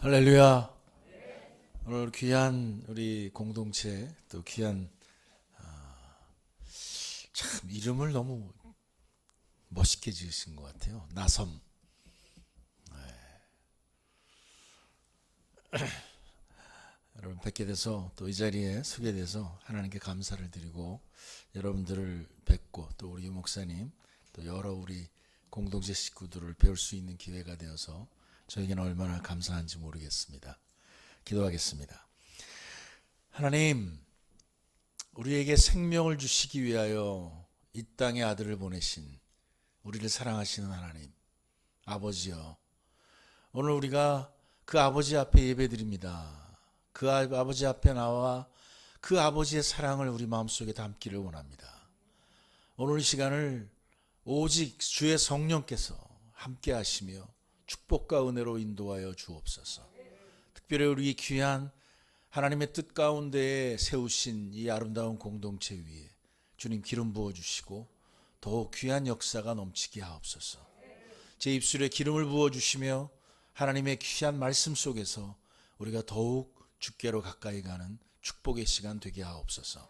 할렐루야. 오늘 귀한 우리 공동체 또 귀한 참 이름을 너무 멋있게 지으신 것 같아요. 나섬. 여러분 뵙게 돼서 또 이 자리에 서게 돼서 하나님께 감사를 드리고 여러분들을 뵙고 또 우리 목사님 또 여러 우리 공동체 식구들을 배울 수 있는 기회가 되어서 저에게는 얼마나 감사한지 모르겠습니다. 기도하겠습니다. 하나님, 우리에게 생명을 주시기 위하여 이 땅에 아들을 보내신 우리를 사랑하시는 하나님, 아버지여, 오늘 우리가 그 아버지 앞에 예배드립니다. 그 아버지 앞에 나와 그 아버지의 사랑을 우리 마음속에 담기를 원합니다. 오늘 이 시간을 오직 주의 성령께서 함께 하시며 축복과 은혜로 인도하여 주옵소서. 특별히 우리 귀한 하나님의 뜻 가운데에 세우신 이 아름다운 공동체 위에 주님 기름 부어주시고 더욱 귀한 역사가 넘치게 하옵소서. 제 입술에 기름을 부어주시며 하나님의 귀한 말씀 속에서 우리가 더욱 주께로 가까이 가는 축복의 시간 되게 하옵소서.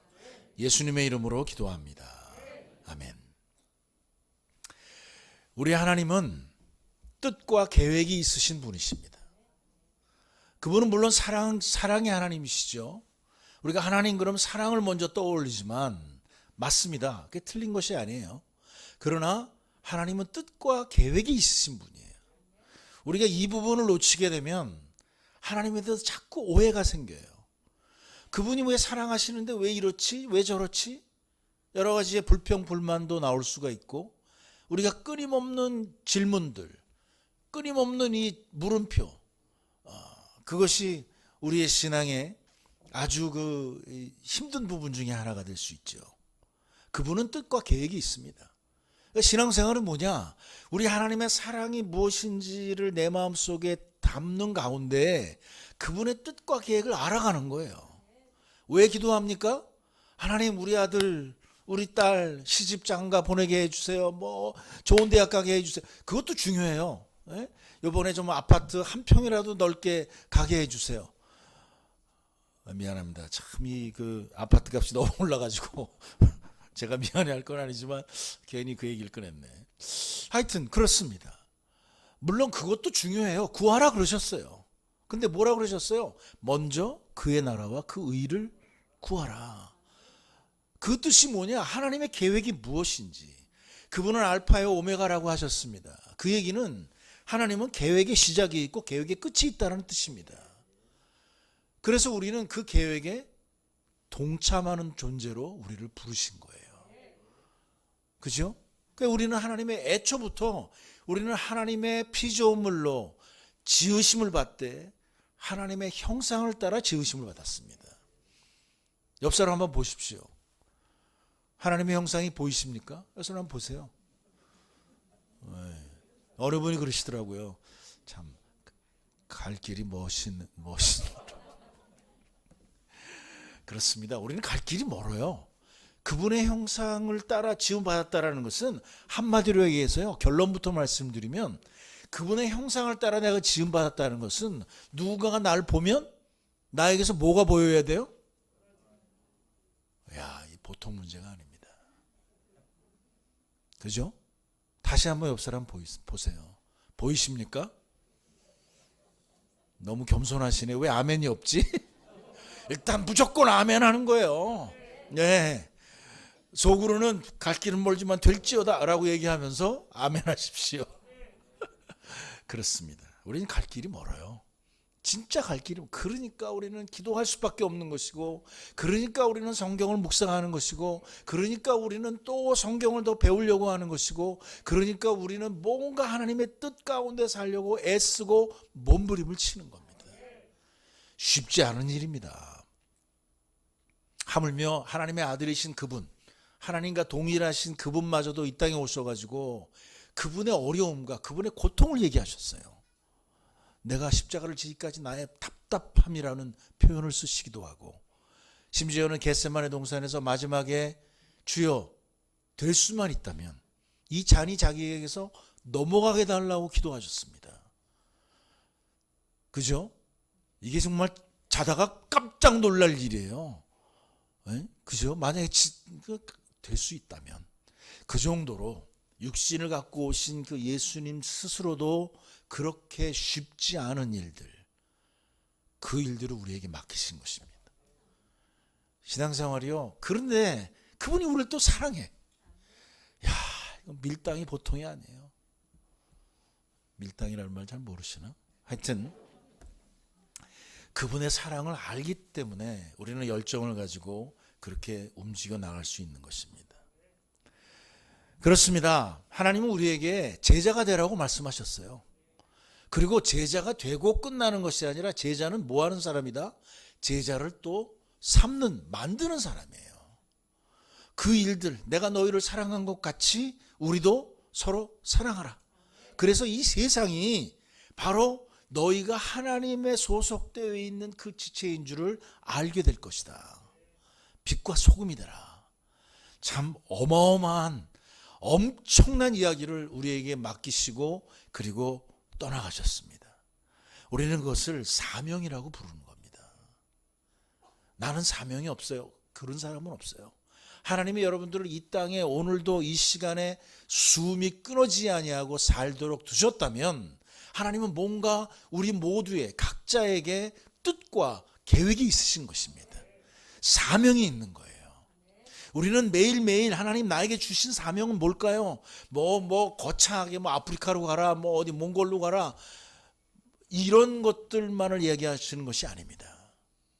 예수님의 이름으로 기도합니다. 아멘. 우리 하나님은 뜻과 계획이 있으신 분이십니다. 그분은 물론 사랑의 하나님이시죠. 우리가 하나님 그럼 사랑을 먼저 떠올리지만 맞습니다. 그게 틀린 것이 아니에요. 그러나 하나님은 뜻과 계획이 있으신 분이에요. 우리가 이 부분을 놓치게 되면 하나님에 대해서 자꾸 오해가 생겨요. 그분이 왜 사랑하시는데 왜 이렇지? 왜 저렇지? 여러 가지의 불평, 불만도 나올 수가 있고 우리가 끊임없는 질문들, 끊임없는 이 물음표, 그것이 우리의 신앙의 아주 힘든 부분 중에 하나가 될 수 있죠. 그분은 뜻과 계획이 있습니다. 신앙생활은 뭐냐? 우리 하나님의 사랑이 무엇인지를 내 마음속에 담는 가운데 그분의 뜻과 계획을 알아가는 거예요. 왜 기도합니까? 하나님 우리 아들 우리 딸 시집 장가 보내게 해주세요. 뭐 좋은 대학 가게 해주세요. 그것도 중요해요. 이번에 좀 아파트 한 평이라도 넓게 가게 해주세요. 미안합니다. 참 이 아파트 값이 너무 올라가지고 제가 미안해할 건 아니지만 괜히 그 얘기를 꺼냈네. 하여튼 그렇습니다. 물론 그것도 중요해요. 구하라 그러셨어요. 근데 뭐라 그러셨어요? 먼저 그의 나라와 그 의를 구하라. 그 뜻이 뭐냐? 하나님의 계획이 무엇인지. 그분은 알파요 오메가라고 하셨습니다. 그 얘기는 하나님은 계획의 시작이 있고 계획의 끝이 있다는 뜻입니다. 그래서 우리는 그 계획에 동참하는 존재로 우리를 부르신 거예요. 그죠? 그러니까 우리는 하나님의 애초부터 우리는 하나님의 피조물로 지으심을 받되 하나님의 형상을 따라 지으심을 받았습니다. 옆 사람 한번 보십시오. 하나님의 형상이 보이십니까? 옆 사람 한번 보세요. 어느 분이 그러시더라고요. 참 갈 길이 멋있는 그렇습니다. 우리는 갈 길이 멀어요. 그분의 형상을 따라 지음받았다라는 것은 한마디로 얘기해서요. 결론부터 말씀드리면 그분의 형상을 따라 내가 지음받았다는 것은 누군가가 나를 보면 나에게서 뭐가 보여야 돼요? 야, 이 보통 문제가 아닙니다. 그죠? 다시 한번 옆 사람 보세요. 보이십니까? 너무 겸손하시네. 왜 아멘이 없지? 일단 무조건 아멘 하는 거예요. 네. 속으로는 갈 길은 멀지만 될지어다 라고 얘기하면서 아멘 하십시오. 그렇습니다. 우리는 갈 길이 멀어요. 진짜 갈 길이, 그러니까 우리는 기도할 수밖에 없는 것이고, 그러니까 우리는 성경을 묵상하는 것이고, 그러니까 우리는 또 성경을 더 배우려고 하는 것이고, 그러니까 우리는 뭔가 하나님의 뜻 가운데 살려고 애쓰고 몸부림을 치는 겁니다. 쉽지 않은 일입니다. 하물며 하나님의 아들이신 그분, 하나님과 동일하신 그분마저도 이 땅에 오셔가지고 그분의 어려움과 그분의 고통을 얘기하셨어요. 내가 십자가를 지기까지 나의 답답함이라는 표현을 쓰시기도 하고, 심지어는 겟세마네 동산에서 마지막에 주여 될 수만 있다면 이 잔이 자기에게서 넘어가게 달라고 기도하셨습니다. 그죠? 이게 정말 자다가 깜짝 놀랄 일이에요. 그죠? 만약에 될 수 있다면 그 정도로 육신을 갖고 오신 그 예수님 스스로도 그렇게 쉽지 않은 일들, 그 일들을 우리에게 맡기신 것입니다. 신앙생활이요. 그런데 그분이 우리를 또 사랑해. 야, 이거 밀당이 보통이 아니에요. 밀당이라는 말 잘 모르시나? 하여튼 그분의 사랑을 알기 때문에 우리는 열정을 가지고 그렇게 움직여 나갈 수 있는 것입니다. 그렇습니다. 하나님은 우리에게 제자가 되라고 말씀하셨어요. 그리고 제자가 되고 끝나는 것이 아니라 제자는 뭐 하는 사람이다? 제자를 또 만드는 사람이에요. 그 일들, 내가 너희를 사랑한 것 같이 우리도 서로 사랑하라. 그래서 이 세상이 바로 너희가 하나님의 소속되어 있는 그 지체인 줄을 알게 될 것이다. 빛과 소금이 되라. 참 어마어마한 엄청난 이야기를 우리에게 맡기시고 그리고 떠나가셨습니다. 우리는 그것을 사명이라고 부르는 겁니다. 나는 사명이 없어요. 그런 사람은 없어요. 하나님이 여러분들을 이 땅에 오늘도 이 시간에 숨이 끊어지지 아니하고 살도록 두셨다면 하나님은 뭔가 우리 모두의 각자에게 뜻과 계획이 있으신 것입니다. 사명이 있는 거예요. 우리는 매일매일 하나님 나에게 주신 사명은 뭘까요? 거창하게 아프리카로 가라, 어디 몽골로 가라, 이런 것들만을 얘기하시는 것이 아닙니다.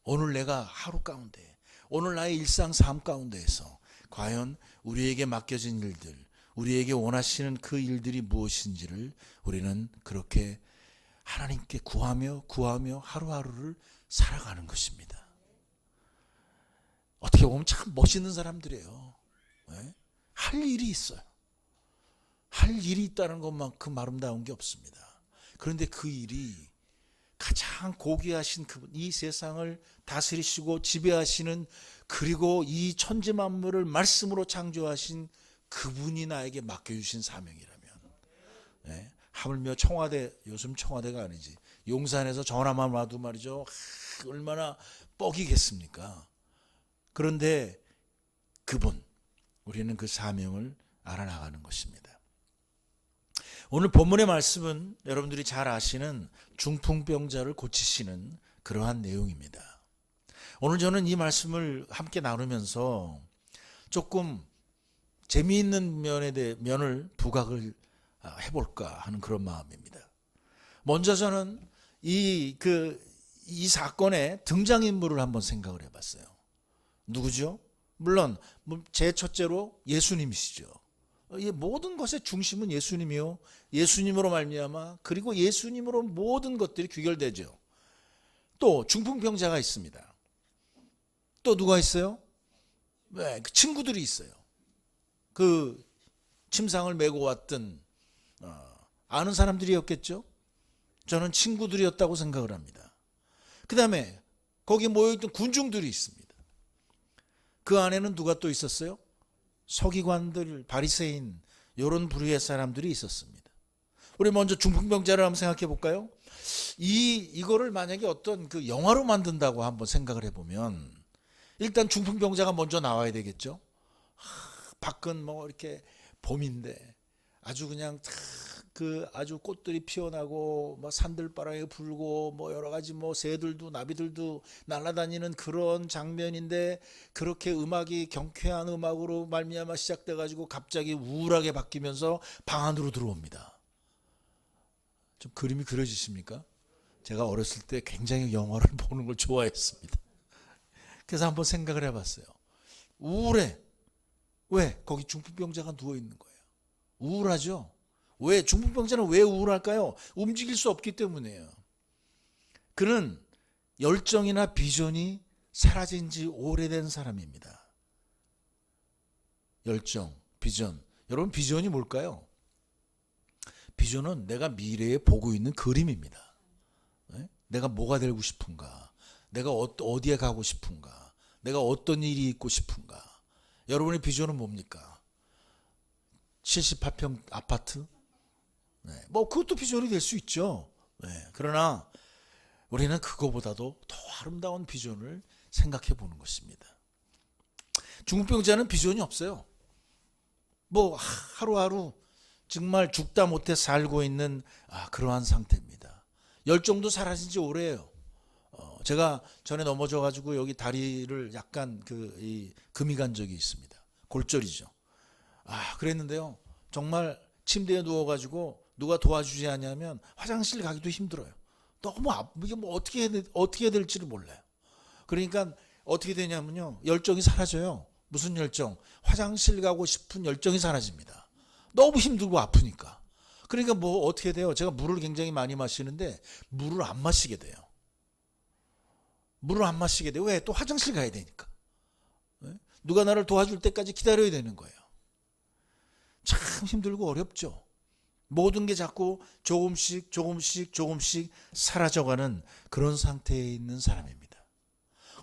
오늘 내가 하루 가운데, 오늘 나의 일상 삶 가운데에서 과연 우리에게 맡겨진 일들, 우리에게 원하시는 그 일들이 무엇인지를 우리는 그렇게 하나님께 구하며 하루하루를 살아가는 것입니다. 어떻게 보면 참 멋있는 사람들이에요. 할 일이 있어요. 할 일이 있다는 것만큼 아름다운 게 없습니다. 그런데 그 일이 가장 고귀하신 그분, 이 세상을 다스리시고 지배하시는, 그리고 이 천지 만물을 말씀으로 창조하신 그분이 나에게 맡겨주신 사명이라면, 하물며 청와대, 요즘 청와대가 아니지, 용산에서 전화만 와도 말이죠, 얼마나 뻑이겠습니까? 그런데 그분, 우리는 그 사명을 알아나가는 것입니다. 오늘 본문의 말씀은 여러분들이 잘 아시는 중풍병자를 고치시는 그러한 내용입니다. 오늘 저는 이 말씀을 함께 나누면서 조금 재미있는 면을 부각을 해볼까 하는 그런 마음입니다. 먼저 저는 이 사건의 등장인물을 한번 생각을 해봤어요. 누구죠? 물론 제 첫째로 예수님이시죠. 이 모든 것의 중심은 예수님이요. 예수님으로 말미암아 그리고 예수님으로 모든 것들이 귀결되죠. 또 중풍병자가 있습니다. 또 누가 있어요? 그 친구들이 있어요. 그 침상을 메고 왔던 아는 사람들이었겠죠. 저는 친구들이었다고 생각을 합니다. 그 다음에 거기 모여있던 군중들이 있습니다. 그 안에는 누가 또 있었어요? 서기관들, 바리새인, 이런 부류의 사람들이 있었습니다. 우리 먼저 중풍병자를 한번 생각해 볼까요? 이거를 만약에 어떤 그 영화로 만든다고 한번 생각을 해보면, 일단 중풍병자가 먼저 나와야 되겠죠. 밖은 이렇게 봄인데 아주 그냥 아주 꽃들이 피어나고 산들바람이 불고 여러 가지 새들도 나비들도 날아다니는 그런 장면인데, 그렇게 음악이 경쾌한 음악으로 말미암아 시작돼 가지고 갑자기 우울하게 바뀌면서 방 안으로 들어옵니다. 좀 그림이 그려지십니까? 제가 어렸을 때 굉장히 영화를 보는 걸 좋아했습니다. 그래서 한번 생각을 해봤어요. 우울해. 왜? 거기 중풍병자가 누워 있는 거예요. 우울하죠. 왜? 중풍병자는 왜 우울할까요? 움직일 수 없기 때문이에요. 그는 열정이나 비전이 사라진 지 오래된 사람입니다. 열정, 비전. 여러분, 비전이 뭘까요? 비전은 내가 미래에 보고 있는 그림입니다. 내가 뭐가 되고 싶은가? 내가 어디에 가고 싶은가? 내가 어떤 일이 있고 싶은가? 여러분의 비전은 뭡니까? 78평 아파트? 그것도 비전이 될 수 있죠. 그러나 우리는 그거보다도 더 아름다운 비전을 생각해 보는 것입니다. 중풍병자는 비전이 없어요. 뭐 하루하루 정말 죽다 못해 살고 있는 그러한 상태입니다. 열정도 사라진 지 오래예요. 제가 전에 넘어져가지고 여기 다리를 약간 금이 간 적이 있습니다. 골절이죠. 그랬는데요. 정말 침대에 누워가지고 누가 도와주지 않냐면 화장실 가기도 힘들어요. 너무 이게 뭐 어떻게 해야 될지를 몰라요. 그러니까 어떻게 되냐면요. 열정이 사라져요. 무슨 열정? 화장실 가고 싶은 열정이 사라집니다. 너무 힘들고 아프니까. 그러니까 뭐 어떻게 돼요? 제가 물을 굉장히 많이 마시는데 물을 안 마시게 돼요. 물을 안 마시게 돼요. 왜? 또 화장실 가야 되니까. 누가 나를 도와줄 때까지 기다려야 되는 거예요. 참 힘들고 어렵죠. 모든 게 자꾸 조금씩 사라져가는 그런 상태에 있는 사람입니다.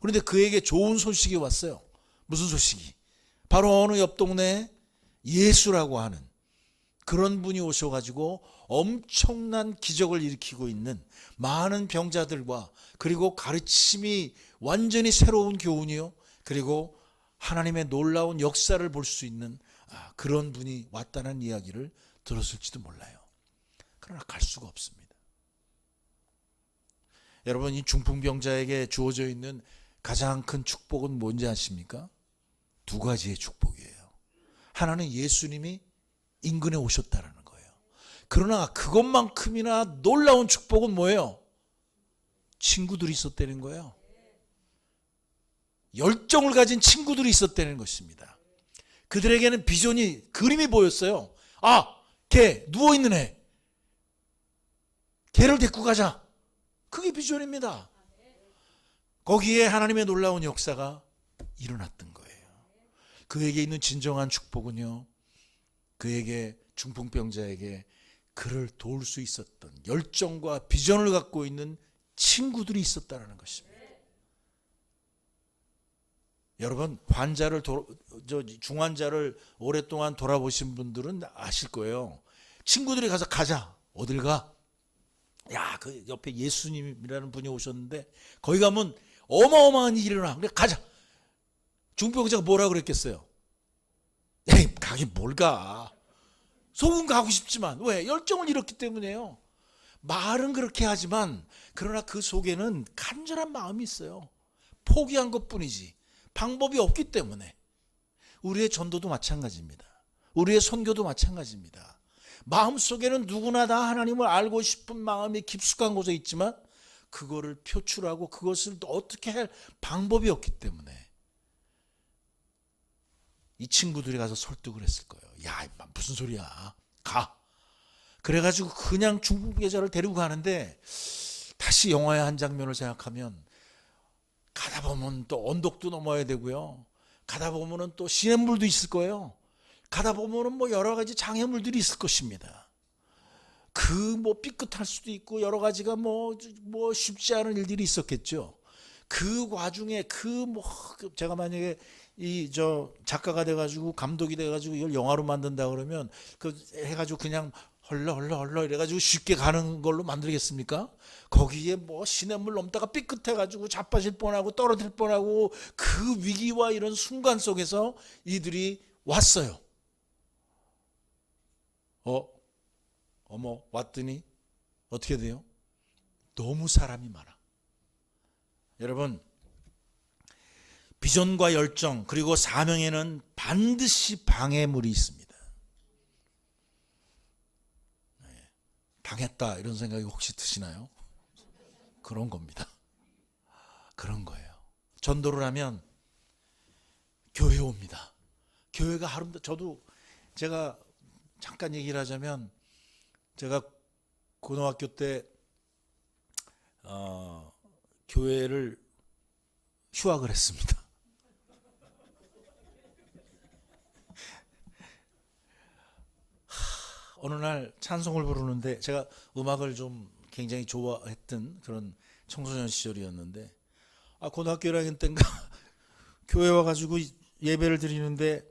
그런데 그에게 좋은 소식이 왔어요. 무슨 소식이? 바로 어느 옆 동네에 예수라고 하는 그런 분이 오셔가지고 엄청난 기적을 일으키고 있는 많은 병자들과 그리고 가르침이 완전히 새로운 교훈이요. 그리고 하나님의 놀라운 역사를 볼 수 있는 그런 분이 왔다는 이야기를 들었을지도 몰라요. 그러나 갈 수가 없습니다. 여러분, 이 중풍병자에게 주어져 있는 가장 큰 축복은 뭔지 아십니까? 두 가지의 축복이에요. 하나는 예수님이 인근에 오셨다는 거예요. 그러나 그것만큼이나 놀라운 축복은 뭐예요? 친구들이 있었다는 거예요. 열정을 가진 친구들이 있었다는 것입니다. 그들에게는 비전이, 그림이 보였어요. 걔 누워있는 애, 걔를 데리고 가자. 그게 비전입니다. 거기에 하나님의 놀라운 역사가 일어났던 거예요. 그에게 있는 진정한 축복은요, 그에게, 중풍병자에게 그를 도울 수 있었던 열정과 비전을 갖고 있는 친구들이 있었다는 것입니다. 여러분, 중환자를 오랫동안 돌아보신 분들은 아실 거예요. 친구들이 가자. 어딜 가? 그 옆에 예수님이라는 분이 오셨는데 거기 가면 어마어마한 일이 일어나. 그래, 가자. 중풍병자가 뭐라 그랬겠어요? 가긴 뭘 가. 속은 가고 싶지만, 왜? 열정을 잃었기 때문에요. 말은 그렇게 하지만 그러나 그 속에는 간절한 마음이 있어요. 포기한 것뿐이지 방법이 없기 때문에. 우리의 전도도 마찬가지입니다. 우리의 선교도 마찬가지입니다. 마음속에는 누구나 다 하나님을 알고 싶은 마음이 깊숙한 곳에 있지만 그거를 표출하고 그것을 어떻게 할 방법이 없기 때문에 이 친구들이 가서 설득을 했을 거예요. 무슨 소리야. 가. 그래가지고 그냥 중풍병자를 데리고 가는데, 다시 영화의 한 장면을 생각하면 가다 보면 또 언덕도 넘어야 되고요. 가다 보면은 또 시냇물도 있을 거예요. 가다 보면은 뭐 여러 가지 장애물들이 있을 것입니다. 삐끗할 수도 있고 여러 가지가 쉽지 않은 일들이 있었겠죠. 그 와중에 제가 만약에 작가가 돼가지고 감독이 돼가지고 이걸 영화로 만든다 그러면 해가지고 그냥 헐러 이래가지고 쉽게 가는 걸로 만들겠습니까? 거기에 시냇물 넘다가 삐끗해가지고 자빠질 뻔하고 떨어질 뻔하고 그 위기와 이런 순간 속에서 이들이 왔어요. 왔더니 어떻게 돼요? 너무 사람이 많아. 여러분, 비전과 열정 그리고 사명에는 반드시 방해물이 있습니다. 당했다 이런 생각이 혹시 드시나요? 그런 겁니다. 그런 거예요. 전도를 하면 교회 옵니다. 교회가 저도 제가 잠깐 얘기를 하자면, 제가 고등학교 때 교회를 휴학을 했습니다. 어느 날 찬송을 부르는데, 제가 음악을 좀 굉장히 좋아했던 그런 청소년 시절이었는데, 고등학교 1학년 때인가 교회 와가지고 예배를 드리는데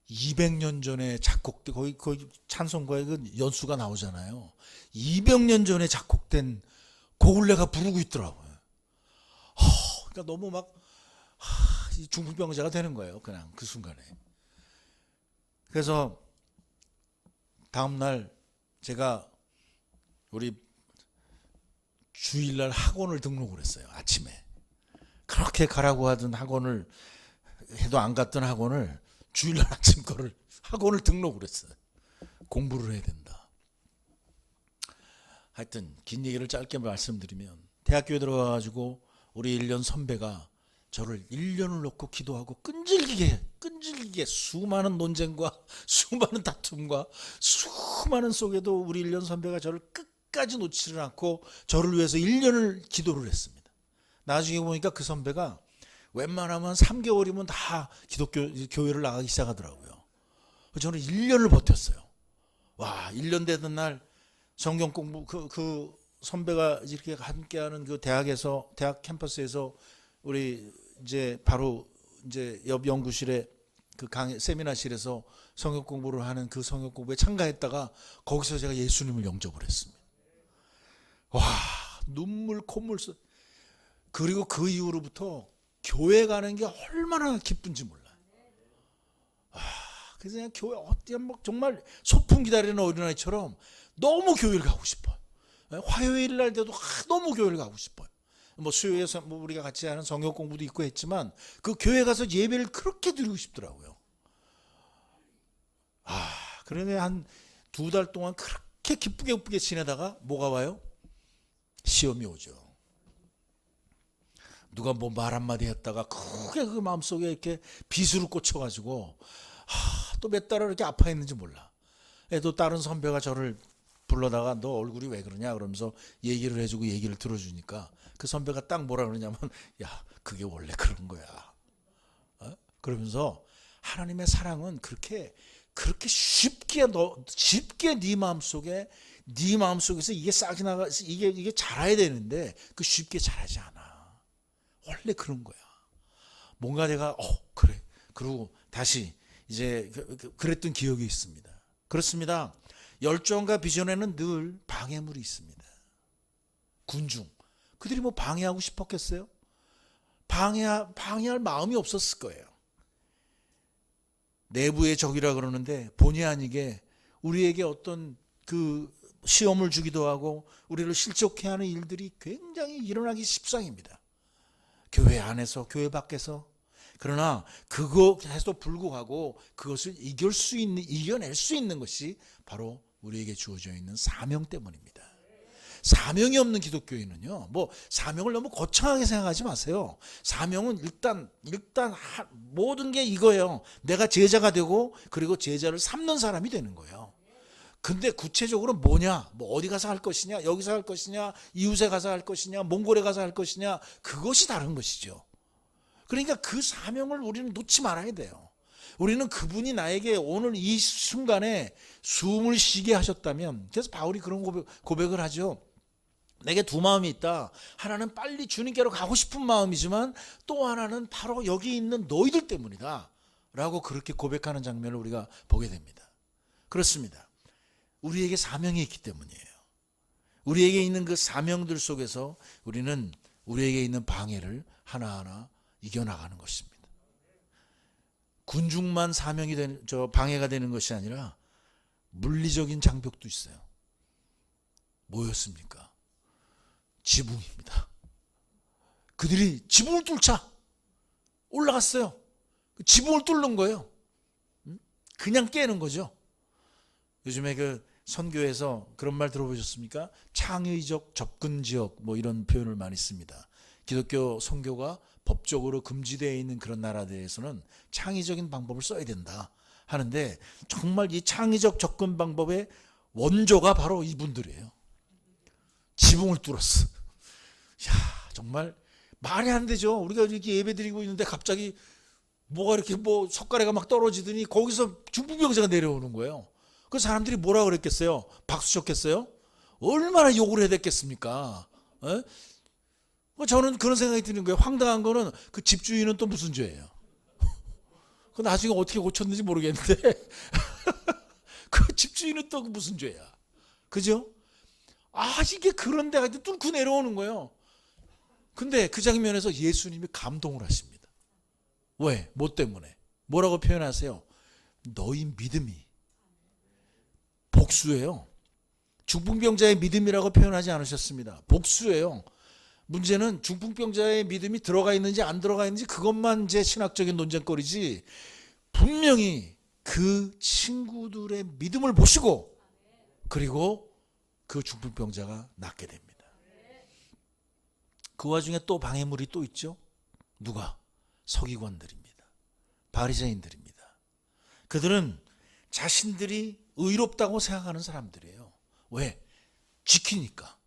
200년 전에 작곡된 거의 찬송가에 그 연수가 나오잖아요. 200년 전에 작곡된 곡을 내가 부르고 있더라고요. 그러니까 너무 막 중풍병자가 되는 거예요. 그냥 그 순간에. 그래서 다음날 제가 우리 주일날 학원을 등록을 했어요. 아침에. 그렇게 가라고 하던 학원을 해도 안 갔던 학원을 주일날 아침 거를 학원을 등록을 했어요. 공부를 해야 된다. 하여튼 긴 얘기를 짧게 말씀드리면 대학교에 들어가가지고 우리 1년 선배가 저를 1년을 놓고 기도하고 끈질기게 수많은 논쟁과 수많은 다툼과 수많은 속에도 우리 1년 선배가 저를 끝까지 놓지를 않고 저를 위해서 1년을 기도를 했습니다. 나중에 보니까 그 선배가 웬만하면 3개월이면 다 기독교 교회를 나가기 시작하더라고요. 저는 1년을 버텼어요. 와, 1년 되던 날 성경 공부 그 선배가 이렇게 함께하는 그 대학 캠퍼스에서 우리 이제 바로 이제 옆 연구실에 그 세미나실에서 성경 공부를 하는 그 성경 공부에 참가했다가 거기서 제가 예수님을 영접을 했습니다. 와, 눈물 콧물 그리고 그 이후로부터 교회 가는 게 얼마나 기쁜지 몰라요. 그래서 그냥 교회 정말 소풍 기다리는 어린아이처럼 너무 교회를 가고 싶어요. 화요일 날 돼도 너무 교회를 가고 싶어요. 뭐 수요일에 뭐 우리가 같이 하는 성경 공부도 있고 했지만 그 교회 가서 예배를 그렇게 드리고 싶더라고요. 그런데 한 2달 동안 그렇게 기쁘게 지내다가 뭐가 와요? 시험이 오죠. 누가 뭐 말 한마디 했다가 크게 그 마음속에 이렇게 비수를 꽂혀가지고 또 몇 달을 이렇게 아파했는지 몰라. 또 다른 선배가 저를 불러다가 너 얼굴이 왜 그러냐 그러면서 얘기를 해주고 얘기를 들어주니까 그 선배가 딱 뭐라 그러냐면 야, 그게 원래 그런 거야. 그러면서 하나님의 사랑은 그렇게 쉽게 네 마음속에서 이게 싹이 나가 이게 자라야 되는데 그 쉽게 자라지 않아. 원래 그런 거야. 뭔가 내가 그래. 그리고 다시 이제 그랬던 기억이 있습니다. 그렇습니다. 열정과 비전에는 늘 방해물이 있습니다. 군중. 그들이 뭐 방해하고 싶었겠어요? 방해할 마음이 없었을 거예요. 내부의 적이라 그러는데 본의 아니게 우리에게 어떤 그 시험을 주기도 하고 우리를 실족해 하는 일들이 굉장히 일어나기 십상입니다. 교회 안에서 교회 밖에서. 그러나 그것에도 불구하고 그것을 이겨낼 수 있는 것이 바로 우리에게 주어져 있는 사명 때문입니다. 사명이 없는 기독교인은요, 뭐 사명을 너무 거창하게 생각하지 마세요. 사명은 일단 모든 게 이거예요. 내가 제자가 되고 그리고 제자를 삼는 사람이 되는 거예요. 근데 구체적으로 뭐냐, 뭐 어디 가서 할 것이냐, 여기서 할 것이냐, 이웃에 가서 할 것이냐, 몽골에 가서 할 것이냐, 그것이 다른 것이죠. 그러니까 그 사명을 우리는 놓지 말아야 돼요. 우리는 그분이 나에게 오늘 이 순간에 숨을 쉬게 하셨다면, 그래서 바울이 그런 고백을 하죠. 내게 두 마음이 있다. 하나는 빨리 주님께로 가고 싶은 마음이지만 또 하나는 바로 여기 있는 너희들 때문이다 라고 그렇게 고백하는 장면을 우리가 보게 됩니다. 그렇습니다. 우리에게 사명이 있기 때문이에요. 우리에게 있는 그 사명들 속에서 우리는 우리에게 있는 방해를 하나하나 이겨나가는 것입니다. 군중만 방해가 되는 것이 아니라 물리적인 장벽도 있어요. 뭐였습니까? 지붕입니다. 그들이 지붕을 뚫자 올라갔어요. 지붕을 뚫는 거예요. 그냥 깨는 거죠. 요즘에 그 선교에서 그런 말 들어보셨습니까? 창의적 접근 지역 뭐 이런 표현을 많이 씁니다. 기독교 선교가 법적으로 금지되어 있는 그런 나라들에서는 창의적인 방법을 써야 된다 하는데 정말 이 창의적 접근 방법의 원조가 바로 이분들이에요. 지붕을 뚫었어. 야, 정말 말이 안 되죠. 우리가 이렇게 예배 드리고 있는데 갑자기 뭐가 이렇게 뭐 석가래가 막 떨어지더니 거기서 중풍병자가 내려오는 거예요. 그 사람들이 뭐라 그랬겠어요? 박수 쳤겠어요? 얼마나 욕을 해야 됐겠습니까? 저는 그런 생각이 드는 거예요. 황당한 거는 그 집주인은 또 무슨 죄예요? 그 나중에 어떻게 고쳤는지 모르겠는데 그 집주인은 또 무슨 죄야? 그죠? 이게 그런 데가 뚫고 내려오는 거예요. 근데 그 장면에서 예수님이 감동을 하십니다. 왜? 뭐 때문에? 뭐라고 표현하세요? 너희 믿음이 복수예요. 중풍병자의 믿음이라고 표현하지 않으셨습니다. 복수예요. 문제는 중풍병자의 믿음이 들어가 있는지 안 들어가 있는지 그것만 이제 신학적인 논쟁거리지, 분명히 그 친구들의 믿음을 보시고 그리고 그 중풍병자가 낫게 됩니다. 그 와중에 또 방해물이 또 있죠. 누가? 서기관들입니다. 바리새인들입니다. 그들은 자신들이 의롭다고 생각하는 사람들이에요. 왜? 지키니까.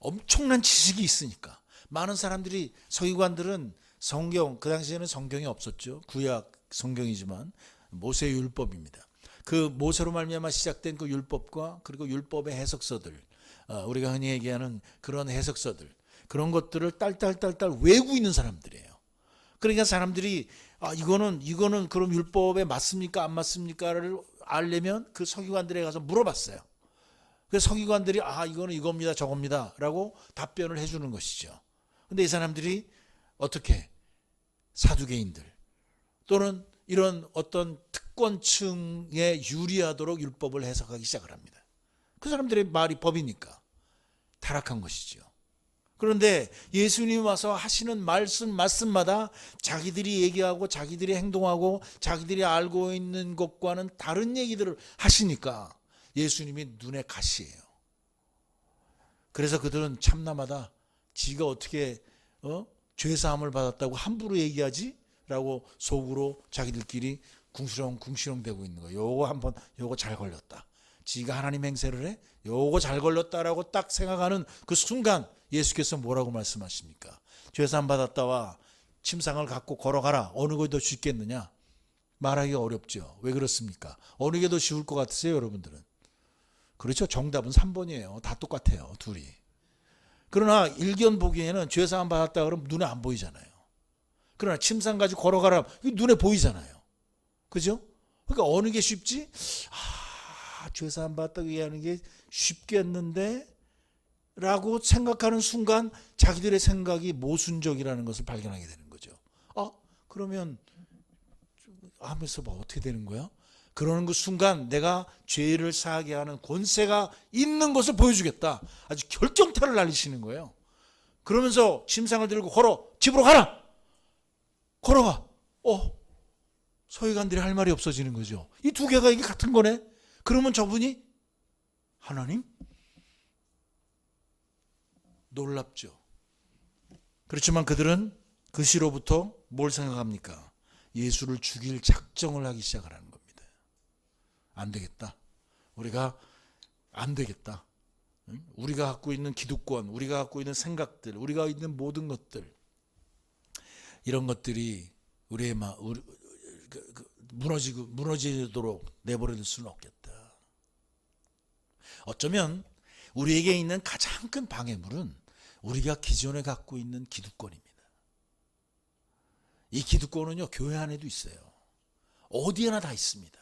엄청난 지식이 있으니까. 많은 사람들이, 서기관들은 성경, 그 당시에는 성경이 없었죠. 구약 성경이지만 모세의 율법입니다. 그 모세로 말미암아 시작된 그 율법과 그리고 율법의 해석서들, 우리가 흔히 얘기하는 그런 해석서들, 그런 것들을 딸딸딸딸 외우고 있는 사람들이에요. 그러니까 사람들이 이거는 그럼 율법에 맞습니까 안 맞습니까를 알려면 그 서기관들에 가서 물어봤어요. 그래서 서기관들이 이거는 이겁니다 저겁니다 라고 답변을 해주는 것이죠. 근데 이 사람들이 어떻게 사두개인들 또는 이런 어떤 특권층에 유리하도록 율법을 해석하기 시작을 합니다. 그 사람들의 말이 법이니까 타락한 것이죠. 그런데 예수님 와서 하시는 말씀마다 자기들이 얘기하고 자기들이 행동하고 자기들이 알고 있는 것과는 다른 얘기들을 하시니까 예수님이 눈에 가시예요. 그래서 그들은 참나마다 지가 어떻게 죄사함을 받았다고 함부로 얘기하지? 라고 속으로 자기들끼리 궁시렁궁시렁 대고 있는 거예요. 요거 잘 걸렸다. 지가 하나님 행세를 해? 요거 잘 걸렸다라고 딱 생각하는 그 순간 예수께서 뭐라고 말씀하십니까? 죄사함 받았다와 침상을 갖고 걸어가라. 어느 것이 더 쉽겠느냐? 말하기 어렵죠. 왜 그렇습니까? 어느 게 더 쉬울 것 같으세요, 여러분들은? 그렇죠. 정답은 3번이에요. 다 똑같아요, 둘이. 그러나 일견 보기에는 죄사함 받았다 그러면 눈에 안 보이잖아요. 그러나 침상 가지고 걸어가라. 눈에 보이잖아요. 그죠? 그러니까 어느 게 쉽지? 죄사함 받았다고 얘기하는 게 쉽겠는데? 라고 생각하는 순간 자기들의 생각이 모순적이라는 것을 발견하게 되는 거죠. 그러면 하면서 어떻게 되는 거야? 그러는 그 순간 내가 죄를 사하게 하는 권세가 있는 것을 보여주겠다. 아주 결정타를 날리시는 거예요. 그러면서 침상을 들고 집으로 가라. 걸어가. 서기관들이 할 말이 없어지는 거죠. 이 두 개가 이게 같은 거네. 그러면 저분이 하나님? 놀랍죠. 그렇지만 그들은 그 시로부터 뭘 생각합니까? 예수를 죽일 작정을 하기 시작을 하는 겁니다. 안 되겠다. 우리가 안 되겠다. 우리가 갖고 있는 기득권, 우리가 갖고 있는 생각들, 우리가 있는 모든 것들, 이런 것들이 우리의 무너지도록 내버려둘 수는 없겠다. 어쩌면 우리에게 있는 가장 큰 방해물은 우리가 기존에 갖고 있는 기득권입니다. 이 기득권은요, 교회 안에도 있어요. 어디에나 다 있습니다.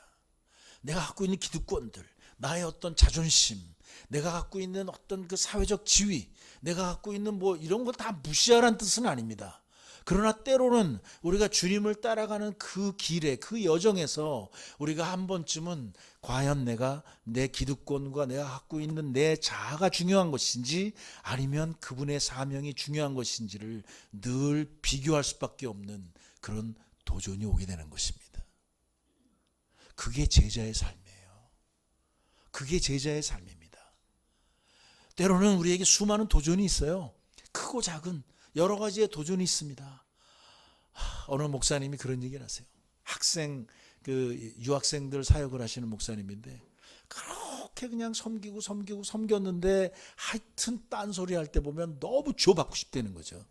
내가 갖고 있는 기득권들, 나의 어떤 자존심, 내가 갖고 있는 어떤 그 사회적 지위, 내가 갖고 있는 이런 거 다 무시하라는 뜻은 아닙니다. 그러나 때로는 우리가 주님을 따라가는 그 길에, 그 여정에서 우리가 한 번쯤은 과연 내가 내 기득권과 내가 갖고 있는 내 자아가 중요한 것인지 아니면 그분의 사명이 중요한 것인지를 늘 비교할 수밖에 없는 그런 도전이 오게 되는 것입니다. 그게 제자의 삶이에요. 그게 제자의 삶입니다. 때로는 우리에게 수많은 도전이 있어요. 크고 작은 여러 가지의 도전이 있습니다. 어느 목사님이 그런 얘기를 하세요. 유학생들 사역을 하시는 목사님인데 그렇게 그냥 섬겼는데 하여튼 딴소리 할 때 보면 너무 주어받고 싶다는 거죠.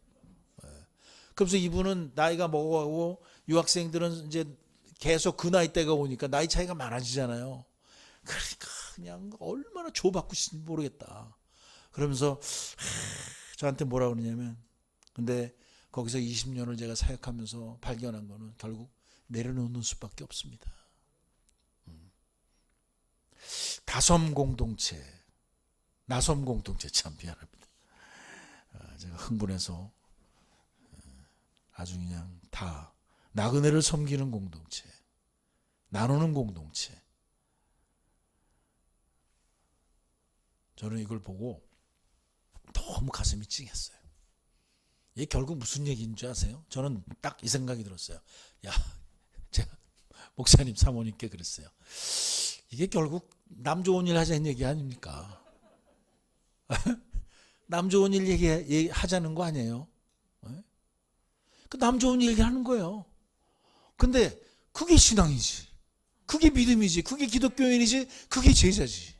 그래서 이분은 나이가 먹어가고 유학생들은 이제 계속 그 나이대가 오니까 나이 차이가 많아지잖아요. 그러니까 그냥 얼마나 주어받고 싶은지 모르겠다. 그러면서 저한테 뭐라 그러냐면, 근데 거기서 20년을 제가 사역하면서 발견한 거는 결국 내려놓는 수밖에 없습니다. 다섬 공동체, 나섬 공동체, 참 미안합니다. 제가 흥분해서 아주 그냥 다 나그네를 섬기는 공동체, 나누는 공동체. 저는 이걸 보고 너무 가슴이 찡했어요. 이게 결국 무슨 얘기인 줄 아세요? 저는 딱 이 생각이 들었어요. 야, 제가 목사님 사모님께 그랬어요. 이게 결국 남 좋은 일 하자는 얘기 아닙니까? 남 좋은 일 얘기하자는 거 아니에요? 그 남 좋은 일 얘기하는 거예요. 근데 그게 신앙이지, 그게 믿음이지, 그게 기독교인이지, 그게 제자지.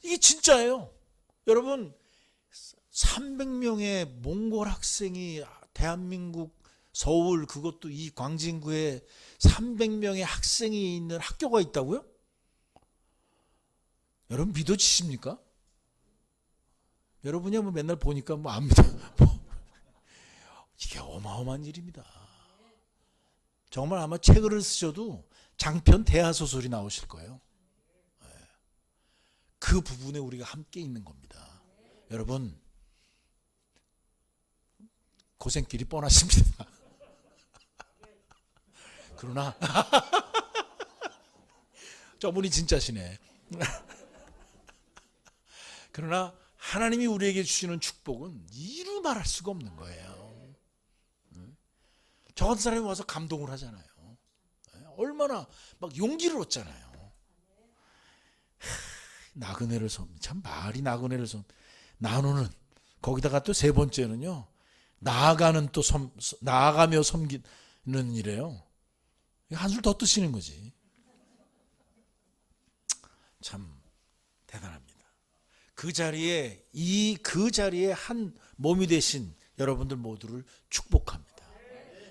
이게 진짜예요. 여러분, 300명의 몽골 학생이 대한민국 서울, 그것도 이 광진구에 300명의 학생이 있는 학교가 있다고요? 여러분 믿어지십니까? 여러분이 뭐 맨날 보니까 뭐 안 믿어. 이게 어마어마한 일입니다. 정말 아마 책을 쓰셔도 장편 대하소설이 나오실 거예요. 그 부분에 우리가 함께 있는 겁니다. 여러분, 고생길이 뻔하십니다. 그러나 저분이 진짜시네. 그러나 하나님이 우리에게 주시는 축복은 이루 말할 수가 없는 거예요. 저 같은 사람이 와서 감동을 하잖아요. 얼마나 막 용기를 얻잖아요. 나그네를 참 말이 나그네를 나누는, 거기다가 또 세 번째는요, 나아가며 섬기는 일이에요. 한술 더 뜨시는 거지. 참 대단합니다. 그 자리에 한 몸이 되신 여러분들 모두를 축복합니다.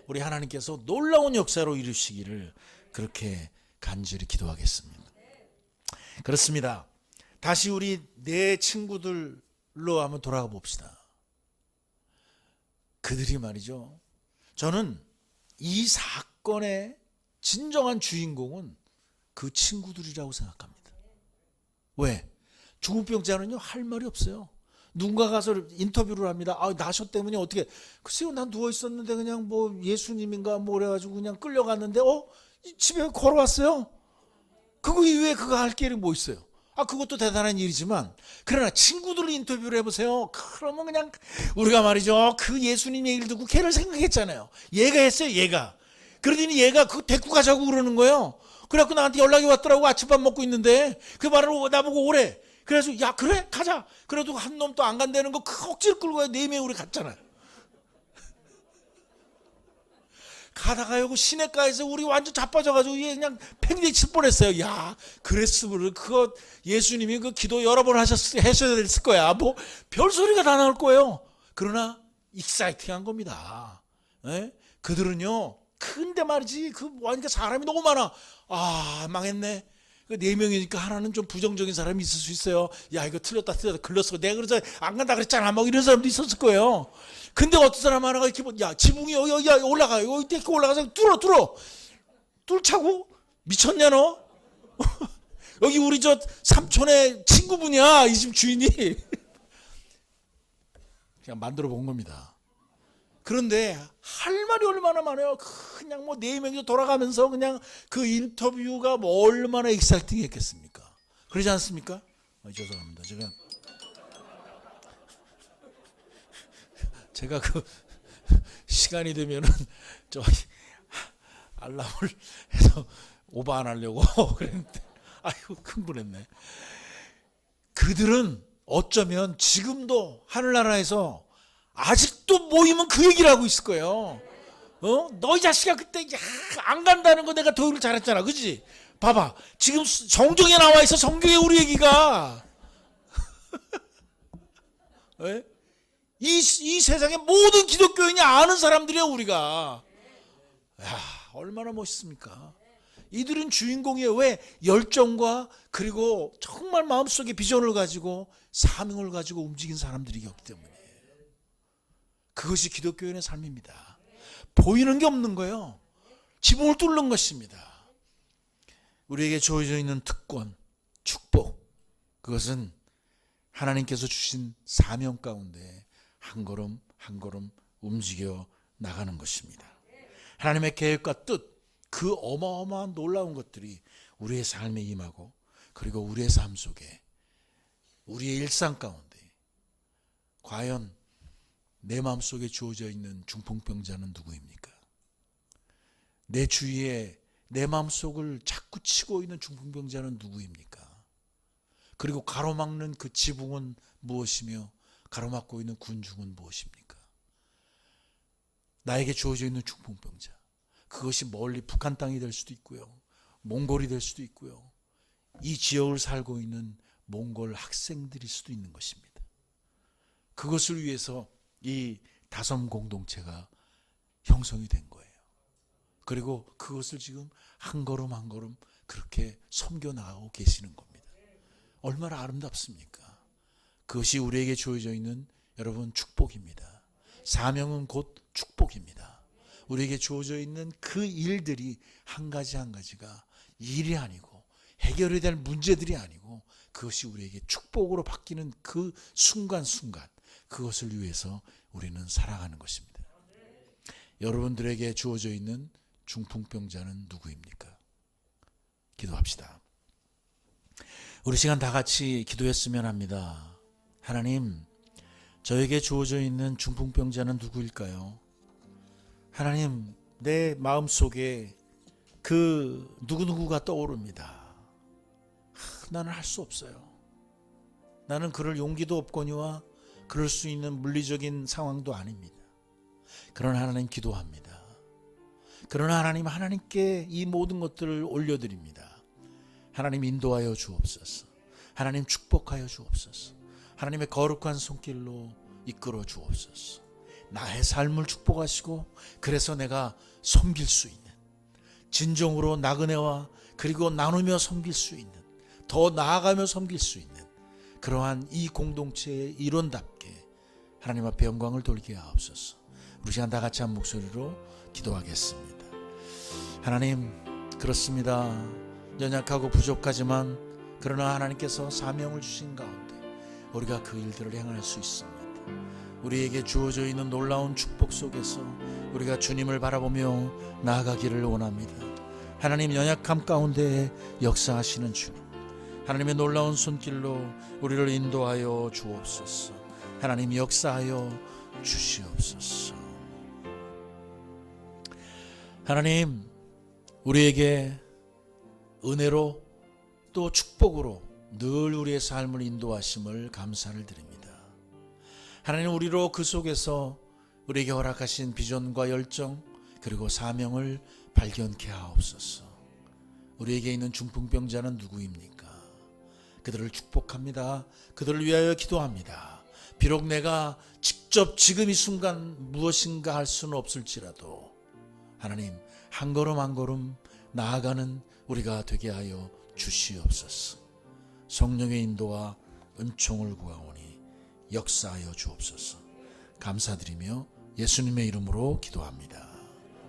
우리 하나님께서 놀라운 역사로 이루시기를 그렇게 간절히 기도하겠습니다. 그렇습니다. 다시 우리 내 친구들로 한번 돌아가 봅시다. 그들이 말이죠, 저는 이 사건의 진정한 주인공은 그 친구들이라고 생각합니다. 왜? 중풍병자는요 할 말이 없어요. 누군가 가서 인터뷰를 합니다. 나셔 때문에 어떻게, 글쎄요, 난 누워 있었는데 그냥 뭐 예수님인가 뭐 그래가지고 그냥 끌려갔는데 집에 걸어왔어요. 그거 이외에 그거 할 길이 뭐 있어요? 그것도 대단한 일이지만, 그러나 친구들을 인터뷰를 해보세요. 그러면 그냥 우리가 말이죠, 그 예수님 얘기를 듣고 걔를 생각했잖아요. 얘가 했어요, 얘가. 그러더니 얘가 그거 데리고 가자고 그러는 거예요. 그래갖고 나한테 연락이 왔더라고. 아침밥 먹고 있는데 그 말을 나보고 오래. 그래서 야 그래 가자. 그래도 한 놈 또 안 간다는 거 그 억지로 끌고 가요. 4명이 우리 갔잖아요. 가다가요 그 시내가에서 우리 완전 자빠져가지고 얘 그냥 팽개치 칠 뻔했어요. 야 그랬으면 그거 예수님이 그 기도 여러 번 하셔야 됐을 거야. 뭐 별소리가 다 나올 거예요. 그러나 익사이팅한 겁니다. 그들은요 근데 말이지 그러니까 사람이 너무 많아. 망했네. 그 4명이니까 하나는 좀 부정적인 사람이 있을 수 있어요. 야 이거 틀렸다 글렀어. 내가 그래서 안 간다 그랬잖아. 막 이런 사람도 있었을 거예요. 근데 어떤 사람 하나가 이렇게 야 지붕이 여기 올라가요. 여기 이렇게 올라가서 뚫어. 뚫자고? 미쳤냐 너? 여기 우리 저 삼촌의 친구분이야. 이 집 주인이. 그냥 만들어 본 겁니다. 그런데 할 말이 얼마나 많아요. 그냥 뭐 4명이 돌아가면서 그냥 그 인터뷰가 뭐 얼마나 익사이팅 했겠습니까? 그러지 않습니까? 죄송합니다. 제가 그 시간이 되면은 저 알람을 해서 오버 안 하려고 그랬는데 아이고 흥분했네. 그들은 어쩌면 지금도 하늘나라에서 아직도 모이면 그 얘기를 하고 있을 거예요. 너 이 자식아 그때 안 간다는 거 내가 도의를 잘했잖아. 그지? 봐봐. 지금 성경에 나와 있어. 성경에 우리 얘기가. 이 세상의 모든 기독교인이 아는 사람들이야 우리가. 야, 얼마나 멋있습니까? 이들은 주인공이에요. 왜? 열정과 그리고 정말 마음속에 비전을 가지고 사명을 가지고 움직인 사람들이었기 때문에. 그것이 기독교인의 삶입니다. 보이는 게 없는 거예요. 지붕을 뚫는 것입니다. 우리에게 주어져 있는 특권, 축복, 그것은 하나님께서 주신 사명 가운데 한 걸음 한 걸음 움직여 나가는 것입니다. 하나님의 계획과 뜻, 그 어마어마한 놀라운 것들이 우리의 삶에 임하고, 그리고 우리의 삶 속에, 우리의 일상 가운데 과연 내 마음속에 주어져 있는 중풍병자는 누구입니까? 내 주위에 내 마음속을 자꾸 치고 있는 중풍병자는 누구입니까? 그리고 가로막는 그 지붕은 무엇이며 가로막고 있는 군중은 무엇입니까? 나에게 주어져 있는 중풍병자, 그것이 멀리 북한 땅이 될 수도 있고요, 몽골이 될 수도 있고요, 이 지역을 살고 있는 몽골 학생들일 수도 있는 것입니다. 그것을 위해서 이 다섬 공동체가 형성이 된 거예요. 그리고 그것을 지금 한 걸음 한 걸음 그렇게 섬겨 나가고 계시는 겁니다. 얼마나 아름답습니까? 그것이 우리에게 주어져 있는, 여러분, 축복입니다. 사명은 곧 축복입니다. 우리에게 주어져 있는 그 일들이 한 가지 한 가지가 일이 아니고 해결해야 될 문제들이 아니고 그것이 우리에게 축복으로 바뀌는 그 순간순간, 그것을 위해서 우리는 살아가는 것입니다. 여러분들에게 주어져 있는 중풍병자는 누구입니까? 기도합시다. 우리 시간 다 같이 기도했으면 합니다. 하나님, 저에게 주어져 있는 중풍병자는 누구일까요? 하나님, 내 마음속에 그 누구누구가 떠오릅니다. 나는 할 수 없어요. 나는 그럴 용기도 없거니와 그럴 수 있는 물리적인 상황도 아닙니다. 그러나 하나님, 기도합니다. 그러나 하나님, 하나님께 이 모든 것들을 올려드립니다. 하나님, 인도하여 주옵소서. 하나님, 축복하여 주옵소서. 하나님의 거룩한 손길로 이끌어 주옵소서. 나의 삶을 축복하시고, 그래서 내가 섬길 수 있는, 진정으로 나그네와 그리고 나누며 섬길 수 있는, 더 나아가며 섬길 수 있는 그러한 이 공동체의 일원답게 하나님 앞에 영광을 돌리게 하옵소서. 우리 시간 다 같이 한 목소리로 기도하겠습니다. 하나님, 그렇습니다. 연약하고 부족하지만 그러나 하나님께서 사명을 주신 가운데 우리가 그 일들을 행할 수 있습니다. 우리에게 주어져 있는 놀라운 축복 속에서 우리가 주님을 바라보며 나아가기를 원합니다. 하나님, 연약함 가운데 역사하시는 주님, 하나님의 놀라운 손길로 우리를 인도하여 주옵소서. 하나님, 역사하여 주시옵소서. 하나님, 우리에게 은혜로 또 축복으로 늘 우리의 삶을 인도하심을 감사를 드립니다. 하나님, 우리로 그 속에서 우리에게 허락하신 비전과 열정 그리고 사명을 발견케 하옵소서. 우리에게 있는 중풍병자는 누구입니까? 그들을 축복합니다. 그들을 위하여 기도합니다. 비록 내가 직접 지금 이 순간 무엇인가 할 수는 없을지라도 하나님, 한 걸음 한 걸음 나아가는 우리가 되게 하여 주시옵소서. 성령의 인도와 은총을 구하오니 역사하여 주옵소서. 감사드리며 예수님의 이름으로 기도합니다.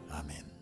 아멘.